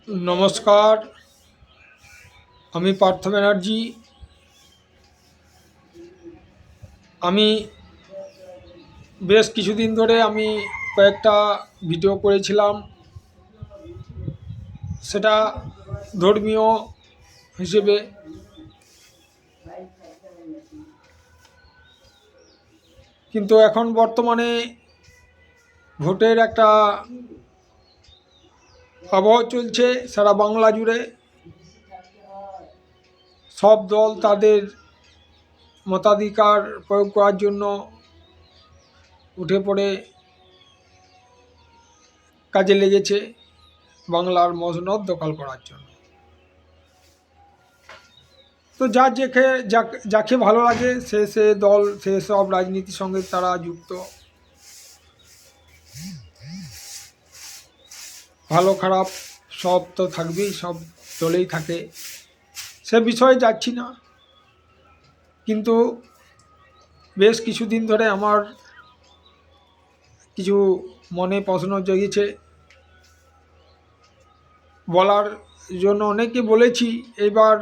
নমস্কার, আমি পার্থ ব্যানার্জি। আমি বেশ কিছুদিন ধরে কয়েকটা ভিডিও করেছিলাম, সেটা ধর্মীয় হিসেবে। কিন্তু এখন বর্তমানে ভোটের একটা আবহাওয়া চলছে সারা বাংলা জুড়ে। সব দল তাদের মতাধিকার প্রয়োগ করার জন্য উঠে পড়ে কাজে লেগেছে বাংলার মসনদ দখল করার জন্য। তো যাকে ভালো লাগে সে দল সে সব রাজনীতির সঙ্গে তারা যুক্ত। ভালো খারাপ সব তো থাকবেই, সব দলেই থাকে, সে বিষয়ে যাচ্ছি না। কিন্তু বেশ কিছুদিন ধরে আমার কিছু মনে প্রশ্ন জেগেছে, বলার জন্য অনেকে বলেছি। এবার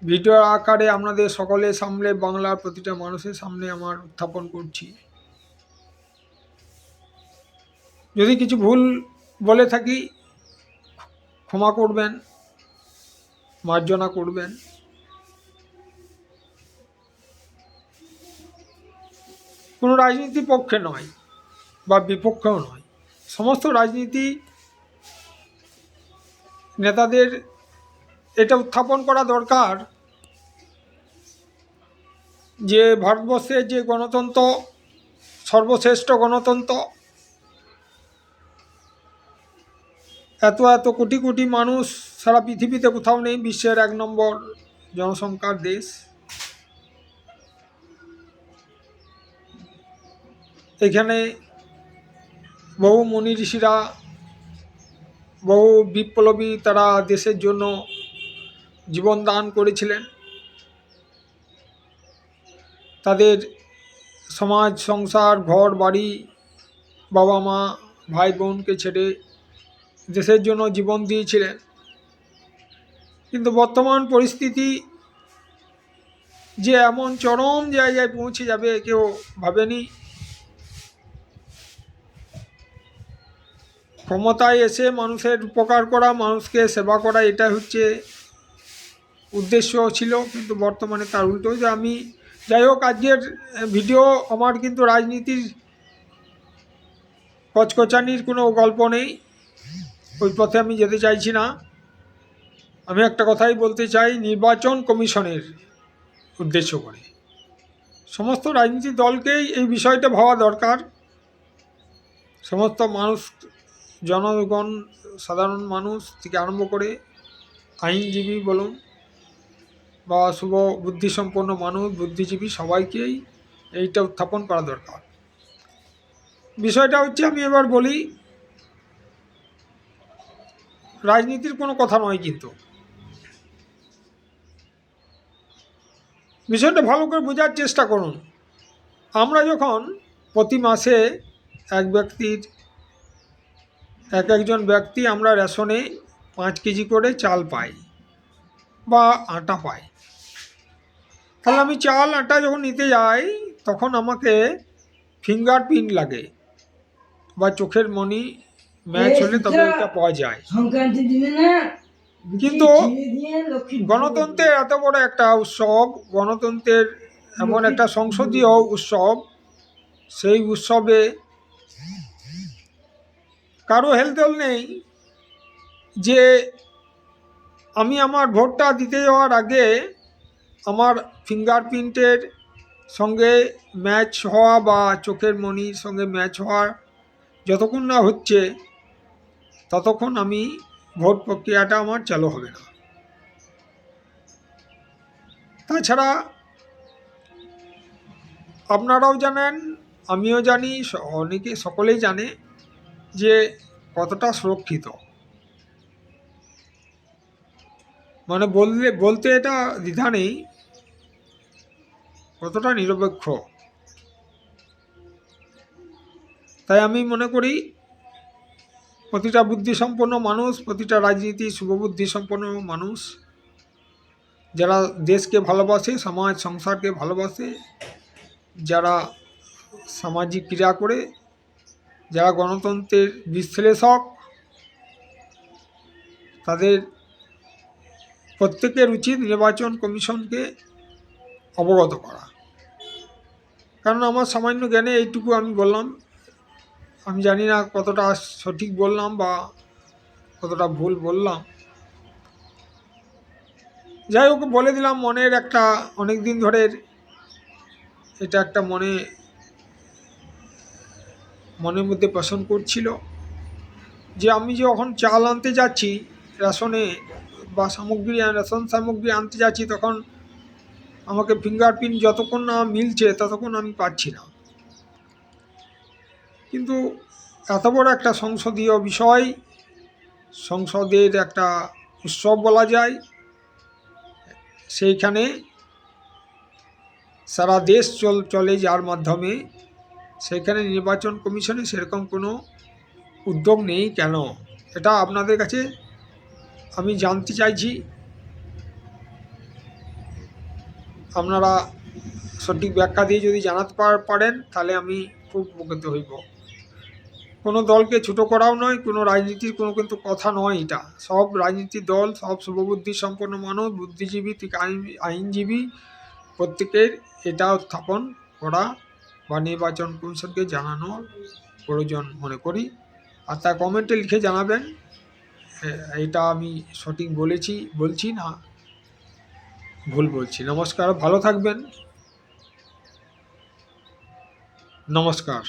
ভিডিও আকারে আপনাদের সকলের সামনে, বাংলার প্রতিটা মানুষের সামনে আমার উত্থাপন করছি। যদি কিছু ভুল বলে থাকি ক্ষমা করবেন, মার্জনা করবেন। কোনো রাজনীতির পক্ষে নয় বা বিপক্ষেও নয়, সমস্ত রাজনীতি নেতাদের এটা উত্থাপন করা দরকার যে ভারতবর্ষের যে গণতন্ত্র, সর্বশ্রেষ্ঠ গণতন্ত্র, এত এত কোটি কোটি মানুষ সারা পৃথিবীতে কোথাও নেই, বিশ্বের 1 নম্বর জনসংখ্যার দেশ। এখানে বহু মুনি ঋষিরা, বহু বিপ্লবী তারা দেশের জন্য জীবন দান করেছিলেন। তাদের সমাজ, সংসার, ঘর বাড়ি, বাবা মা, ভাই বোনকে ছেড়ে দেশের জন্য জীবন দিয়েছিলেন। কিন্তু বর্তমান পরিস্থিতি যে এমন চরম জায়গায় পৌঁছে যাবে কেউ ভাবেনি। ক্ষমতায় এসে মানুষের উপকার করা, মানুষকে সেবা করা, এটা হচ্ছে উদ্দেশ্য ছিল, কিন্তু বর্তমানে তার উল্টো। যে আমি যাই হোক, আজকের ভিডিও আমার কিন্তু রাজনীতির কচকচানির কোনো গল্প নেই, ওই পথে আমি যেতে চাইছি না। আমি একটা কথাই বলতে চাই, নির্বাচন কমিশনের উদ্দেশ্য করে সমস্ত রাজনীতিক দলকেই এই বিষয়টা ভাবা দরকার। সমস্ত মানুষ, জনগণ, সাধারণ মানুষ থেকে আরম্ভ করে আইনজীবী বলুন বা শুভ বুদ্ধিসম্পন্ন মানুষ, বুদ্ধিজীবী, সবাইকেই এইটা উত্থাপন করা দরকার। বিষয়টা হচ্ছে, আমি এবার বলি, রাজনীতির কোনো কথা নয়, কিন্তু বিষয়টা ভালো করে বোঝার চেষ্টা করুন। আমরা যখন প্রতি মাসে একজন ব্যক্তি আমরা রেশনে 5 কেজি করে চাল পাই বা আটা পাই, তাহলে আমি চাল আটা যখন নিতে যাই তখন আমাকে ফিঙ্গারপ্রিন্ট লাগে বা চোখের মণি ম্যাচ হলে তবে এটা পাওয়া যায়। কিন্তু গণতন্ত্রের এত বড় একটা উৎসব, গণতন্ত্রের এমন একটা সংসদীয় উৎসব, সেই উৎসবে কারো হেলদোল নেই যে আমি আমার ভোটটা দিতে যাওয়ার আগে আমার ফিঙ্গারপ্রিন্টের সঙ্গে ম্যাচ হওয়া বা চোখের মণির সঙ্গে ম্যাচ হওয়া যতক্ষণ না হচ্ছে ততক্ষণ আমি ভোট প্রক্রিয়াটা আমার চালু হবে না। তাছাড়া আপনারাও জানেন, আমিও জানি, অনেকে সকলেই জানে যে কতটা সুরক্ষিত, মানে বলতে এটা দ্বিধা নেই, কতটা নিরপেক্ষ। তাই আমি মনে করি প্রতিটা বুদ্ধিসম্পন্ন মানুষ, প্রতিটা রাজনীতি শুভবুদ্ধিসম্পন্ন মানুষ যারা দেশকে ভালোবাসে, সমাজ সংসারকে ভালোবাসে, যারা সামাজিক ক্রিয়া করে, যারা গণতন্ত্রের বিশ্লেষক, তাদের প্রত্যেকের উচিত নির্বাচন কমিশনকে অবগত করা। কারণ আমার সামান্য জ্ঞানে এইটুকু আমি বললাম, আমি জানি না কতটা সঠিক বললাম বা কতটা ভুল বললাম। যাই হোক, বলে দিলাম, মনের একটা অনেক দিন ধরে এটা একটা মনের মধ্যে পোষণ করছিল যে আমি যখন চাল আনতে যাচ্ছি রেশনে বা রেশন সামগ্রী আনতে যাচ্ছি, তখন আমাকে ফিঙ্গারপ্রিন্ট যতক্ষণ না মিলছে ততক্ষণ আমি পাচ্ছি না। কিন্তু এত বড় একটা সংসদীয় বিষয়, সংসদের একটা উৎসব বলা যায়, সেইখানে সারা দেশ চলে যার মাধ্যমে, সেখানে নির্বাচন কমিশনে সেরকম কোনো উদ্যোগ নেই কেন? এটা আপনাদের কাছে আমি জানতে চাইছি। আপনারা সঠিক ব্যাখ্যা দিয়ে যদি জানাতে পারেন তাহলে আমি খুব উপকৃত হইব। কোনো দলকে ছোটো করাও নয়, কোনো রাজনীতির কোনো কিন্তু কথা নয়। এটা সব রাজনীতির দল, সব শুভবুদ্ধি সম্পন্ন মানুষ, বুদ্ধিজীবী থেকে আইনজীবী, প্রত্যেকের এটা উত্থাপন করা বা নির্বাচন কমিশনকে জানানোর প্রয়োজন মনে করি। আর তা কমেন্টে লিখে জানাবেন এটা আমি সঠিক বলছি না ভুল বলছি। নমস্কার, ভালো থাকবেন। নমস্কার।